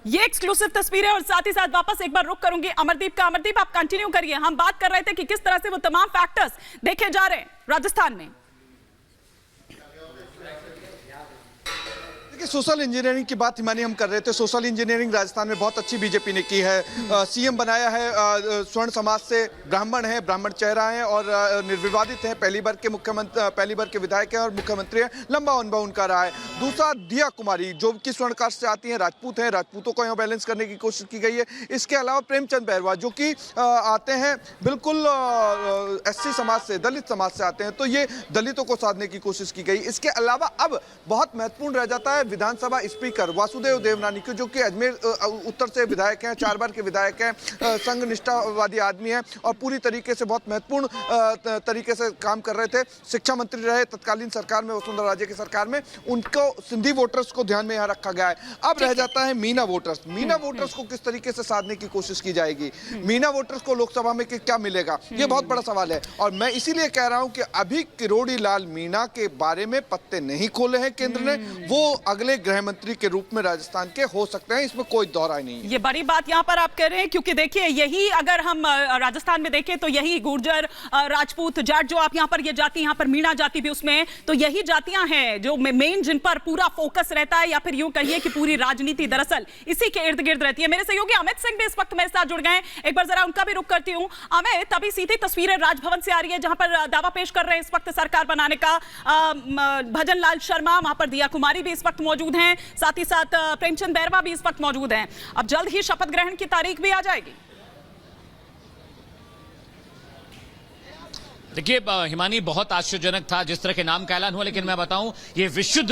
ये एक्सक्लूसिव तस्वीर है और साथ ही साथ वापस एक बार रुक करूंगी अमरदीप का। अमरदीप, आप कंटिन्यू करिए। हम बात कर रहे थे कि किस तरह से वो तमाम फैक्टर्स देखे जा रहे हैं राजस्थान में। देखिए, सोशल इंजीनियरिंग की बात हिमानी हम कर रहे थे। सोशल इंजीनियरिंग राजस्थान में बहुत अच्छी बीजेपी ने की है। सीएम बनाया है, स्वर्ण समाज से ब्राह्मण है, ब्राह्मण चेहरा है और निर्विवादित है। पहली बार के विधायक हैं और मुख्यमंत्री हैं। लंबा अनुभव उनका रहा है। दूसरा, दिया कुमारी जो कि स्वर्ण कास्ट से आती हैं, राजपूत हैं, राजपूतों को यहाँ बैलेंस करने की कोशिश की गई है। इसके अलावा प्रेमचंद बैरवा जो कि आते हैं बिल्कुल एससी समाज से, दलित समाज से आते हैं, तो ये दलितों को साधने की कोशिश की गई। इसके अलावा अब बहुत महत्वपूर्ण रह जाता है विधानसभा स्पीकर वासुदेव देवनानी को, जो कि अजमेर उत्तर से विधायक हैं, 4 बार के विधायक हैं, संघ निष्ठावादी आदमी हैं और पूरी तरीके से बहुत महत्वपूर्ण तरीके से काम कर रहे थे। शिक्षा मंत्री रहे तत्कालीन सरकार में, वसुंधरा राजे की सरकार में। उनको सिंधी वोटर्स को ध्यान में यहाँ रखा गया है। अब रह जाता है मीना वोटर्स। मीना वोटर्स को किस तरीके से साधने की कोशिश की जाएगी? मीना वोटर्स को लोकसभा में क्या मिलेगा, ये बहुत बड़ा सवाल है। और मैं इसीलिए कह रहा हूं कि अभी किरोड़ी लाल मीणा के बारे में पत्ते नहीं खोले हैं केंद्र ने। वो अगले गृह मंत्री के रूप में राजस्थान के हो सकते हैं, इसमें कोई दोहराई नहीं है। ये बड़ी बात यहां पर आप कह रहे हैं, क्योंकि देखिए यही अगर हम राजस्थान में देखें तो यही गुर्जर, राजपूत, जाट, जो आप यहां पर ये जाति, यहां पर मीणा जाति भी उसमें, तो यही जातियां हैं जो मेन जिन पर पूरा फोकस रहता है, या फिर यूं कहिए कि पूरी राजनीति दरअसल इसी के इर्द गिर्द रहती है। मेरे सहयोगी अमित सिंह भी इस वक्त मेरे साथ जुड़ गए हैं। एक बार जरा उनका भी रुख करती हूं। अमित, अभी सीधी तस्वीरें राजभवन से आ रही है जहां पर दावा पेश कर रहे हैं इस वक्त सरकार बनाने का भजन लाल शर्मा, वहां पर दिया कुमारी भी इस वक्त मौजूद हैं, साथ ही साथ प्रेमचंद बैरवा भी इस वक्त मौजूद हैं। अब जल्द ही शपथ ग्रहण की तारीख भी आ जाएगी। देखिए हिमानी, बहुत आश्चर्यजनक था जिस तरह के नाम का ऐलान हुआ, लेकिन मैं बताऊं ये विशुद्ध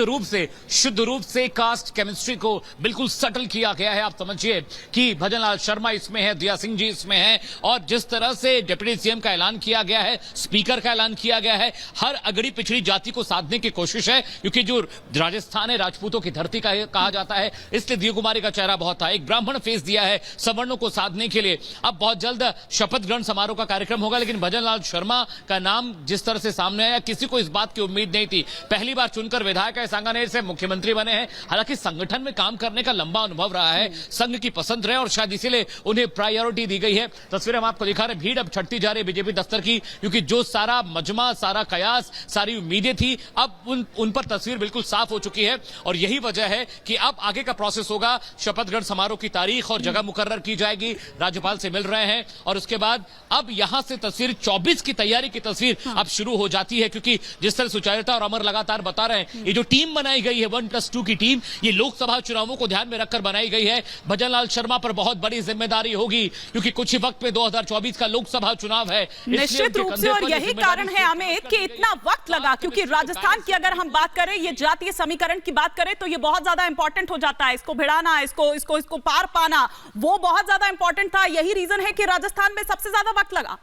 रूप से कास्ट केमिस्ट्री को बिल्कुल सटल किया गया है। आप समझिए कि भजन लाल शर्मा इसमें है, दिया सिंह जी इसमें है, और जिस तरह से डिप्टी सीएम का ऐलान किया गया है, स्पीकर का ऐलान किया गया है, हर अगड़ी पिछड़ी जाति को साधने की कोशिश है। क्योंकि जो राजस्थान है राजपूतों की धरती का कहा जाता है, इसलिए दिया कुमारी का चेहरा बहुत था। एक ब्राह्मण फेस दिया है सवर्णों को साधने के लिए। अब बहुत जल्द शपथ ग्रहण समारोह का कार्यक्रम होगा, लेकिन भजन लाल शर्मा का नाम जिस तरह से सामने आया, किसी को इस बात की उम्मीद नहीं थी। पहली बार चुनकर विधायक है, सांगानेर से मुख्यमंत्री बने हैं। हालांकि संगठन में काम करने का लंबा अनुभव रहा है, संघ की पसंद रहे और शायद इसीलिए उन्हें प्रायोरिटी दी गई है। तस्वीरें हम आपको दिखा रहे हैं, भीड़ अब छटती जा रही है बीजेपी दफ्तर की, क्योंकि जो सारा मजमा, सारा कयास, सारी उम्मीदें थी, अब उन पर तस्वीर बिल्कुल साफ हो चुकी है। और यही वजह है कि अब आगे का प्रोसेस होगा। शपथ ग्रहण समारोह की तारीख और जगह मुकर्रर की जाएगी, राज्यपाल से मिल रहे हैं, और उसके बाद अब यहां से तस्वीर 24 की तैयारी की तस्वीर अब शुरू हो जाती है। क्योंकि जिस तरह सुचारिता और अमर लगातार बता रहे हैं, ये जो टीम बनाई गई है 1+2 की टीम, ये लोकसभा चुनावों को ध्यान में रखकर बनाई गई है। भजन लाल शर्मा पर बहुत बड़ी जिम्मेदारी होगी, क्योंकि कुछ ही वक्त में 2024 का लोकसभा चुनाव है। निश्चित रूप से, और यही कारण है अमित कि इतना वक्त लगा, क्योंकि राजस्थान की अगर हम बात करें, ये जातीय समीकरण की बात करें, तो ये बहुत ज्यादा इंपॉर्टेंट हो जाता है। इसको भिड़ाना, इसको पार पाना, वो बहुत ज्यादा इंपॉर्टेंट था। यही रीजन है कि राजस्थान में सबसे ज्यादा वक्त लगा।